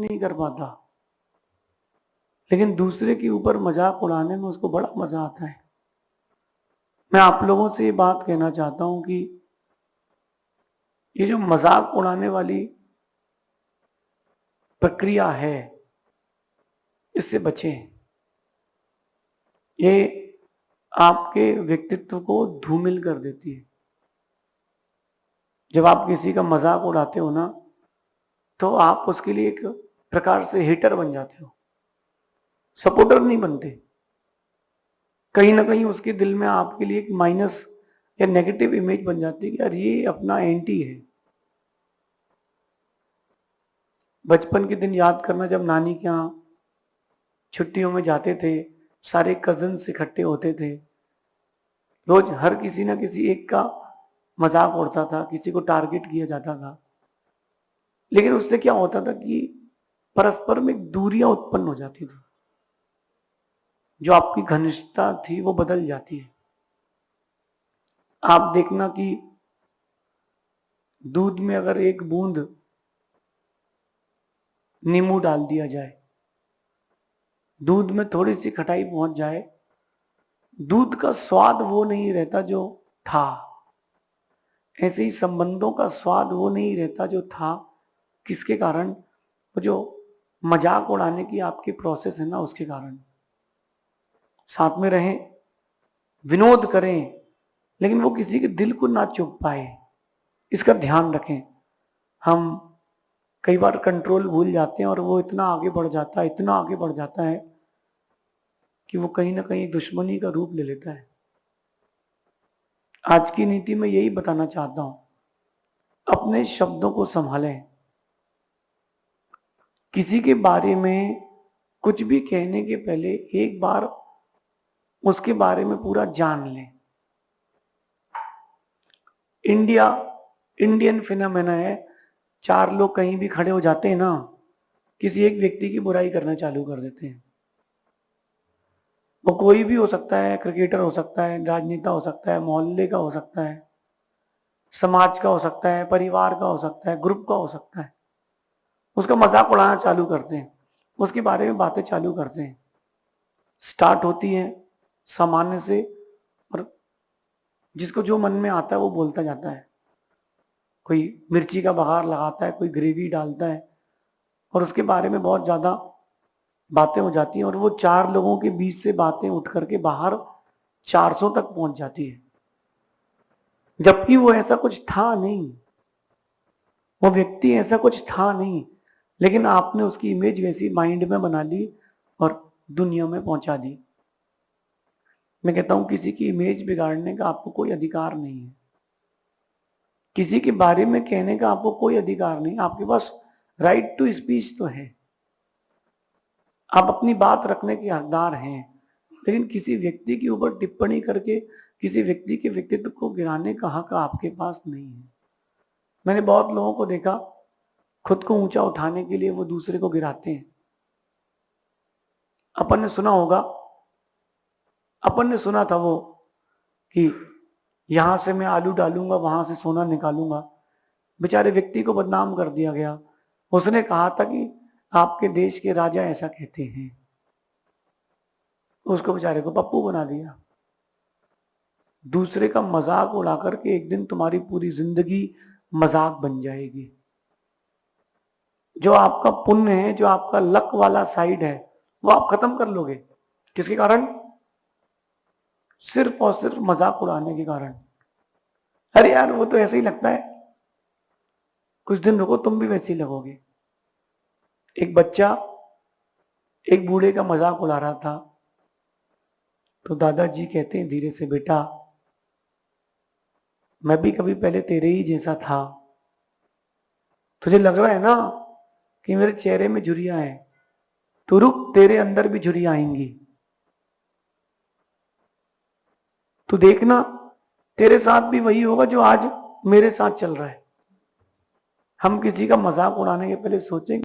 नहीं कर पाता, लेकिन दूसरे के ऊपर मजाक उड़ाने में उसको बड़ा मजा आता है। मैं आप लोगों से ये बात कहना चाहता हूं कि ये जो मजाक उड़ाने वाली प्रक्रिया है, इससे बचें। ये आपके व्यक्तित्व को धूमिल कर देती है। जब आप किसी का मजाक उड़ाते हो ना, तो आप उसके लिए एक प्रकार से हिटर बन जाते हो, सपोर्टर नहीं बनते। कहीं ना कहीं उसके दिल में आपके लिए एक माइनस या नेगेटिव इमेज बन जाती है कि यार ये अपना एंटी है। बचपन के दिन याद करना, जब नानी के यहाँ छुट्टियों में जाते थे, सारे कजिन्स इकट्ठे होते थे, रोज हर किसी ना किसी एक का मजाक उड़ता था, किसी को टारगेट किया जाता था। लेकिन उससे क्या होता था कि परस्पर में दूरियां उत्पन्न हो जाती थी, जो आपकी घनिष्ठता थी वो बदल जाती है। आप देखना कि दूध में अगर एक बूंद नींबू डाल दिया जाए, दूध में थोड़ी सी खटाई पहुंच जाए, दूध का स्वाद वो नहीं रहता जो था। ऐसे ही संबंधों का स्वाद वो नहीं रहता जो था। किसके कारण? वो जो मजाक उड़ाने की आपकी प्रोसेस है ना, उसके कारण। साथ में रहें, विनोद करें, लेकिन वो किसी के दिल को ना चुभ पाए, इसका ध्यान रखें। हम कई बार कंट्रोल भूल जाते हैं और वो इतना आगे बढ़ जाता है, इतना आगे बढ़ जाता है कि वो कहीं ना कहीं दुश्मनी का रूप ले लेता है। आज की नीति में यही बताना चाहता हूं, अपने शब्दों को संभालें। किसी के बारे में कुछ भी कहने के पहले एक बार उसके बारे में पूरा जान लें। इंडियन फिनोमेना है, चार लोग कहीं भी खड़े हो जाते हैं ना, किसी एक व्यक्ति की बुराई करना चालू कर देते हैं। वो कोई भी हो सकता है, क्रिकेटर हो सकता है, राजनेता हो सकता है, मोहल्ले का हो सकता है, समाज का हो सकता है, परिवार का हो सकता है, ग्रुप का हो सकता है। उसका मजाक उड़ाना चालू करते हैं, उसके बारे में बातें चालू करते हैं। स्टार्ट होती है सामान्य से, और जिसको जो मन में आता है वो बोलता जाता है। कोई मिर्ची का बघार लगाता है, कोई ग्रेवी डालता है, और उसके बारे में बहुत ज्यादा बातें हो जाती हैं, और वो चार लोगों के बीच से बातें उठ करके बाहर 400 तक पहुंच जाती है, जबकि वो ऐसा कुछ था नहीं, वो व्यक्ति ऐसा कुछ था नहीं, लेकिन आपने उसकी इमेज वैसी माइंड में बना ली और दुनिया में पहुंचा दी। मैं कहता हूं किसी की इमेज बिगाड़ने का आपको कोई अधिकार नहीं है, किसी के बारे में कहने का आपको कोई अधिकार नहीं। आपके पास राइट टू स्पीच तो है, आप अपनी बात रखने के हकदार हैं, लेकिन किसी व्यक्ति के ऊपर टिप्पणी करके किसी व्यक्ति के व्यक्तित्व को गिराने का हक आपके पास नहीं है। मैंने बहुत लोगों को देखा, खुद को ऊंचा उठाने के लिए वो दूसरे को गिराते हैं। अपन ने सुना होगा, अपन ने सुना था वो कि यहां से मैं आलू डालूंगा, वहां से सोना निकालूंगा। बेचारे व्यक्ति को बदनाम कर दिया गया। उसने कहा था कि आपके देश के राजा ऐसा कहते हैं, उसको बेचारे को पप्पू बना दिया। दूसरे का मजाक उड़ा करके एक दिन तुम्हारी पूरी जिंदगी मजाक बन जाएगी। जो आपका पुण्य है, जो आपका लक वाला साइड है, वो आप खत्म कर लोगे। किसके कारण? सिर्फ और सिर्फ मजाक उड़ाने के कारण। अरे यार वो तो ऐसे ही लगता है, कुछ दिन रुको तुम भी वैसे ही लगोगे। एक बच्चा एक बूढ़े का मजाक उड़ा रहा था, तो दादाजी कहते हैं धीरे से, बेटा मैं भी कभी पहले तेरे ही जैसा था, तुझे लग रहा है ना कि मेरे चेहरे में झुर्रियां हैं, तो रुक, तेरे अंदर भी झुर्रियां आएंगी, तो देखना तेरे साथ भी वही होगा जो आज मेरे साथ चल रहा है। हम किसी का मजाक उड़ाने के पहले सोचें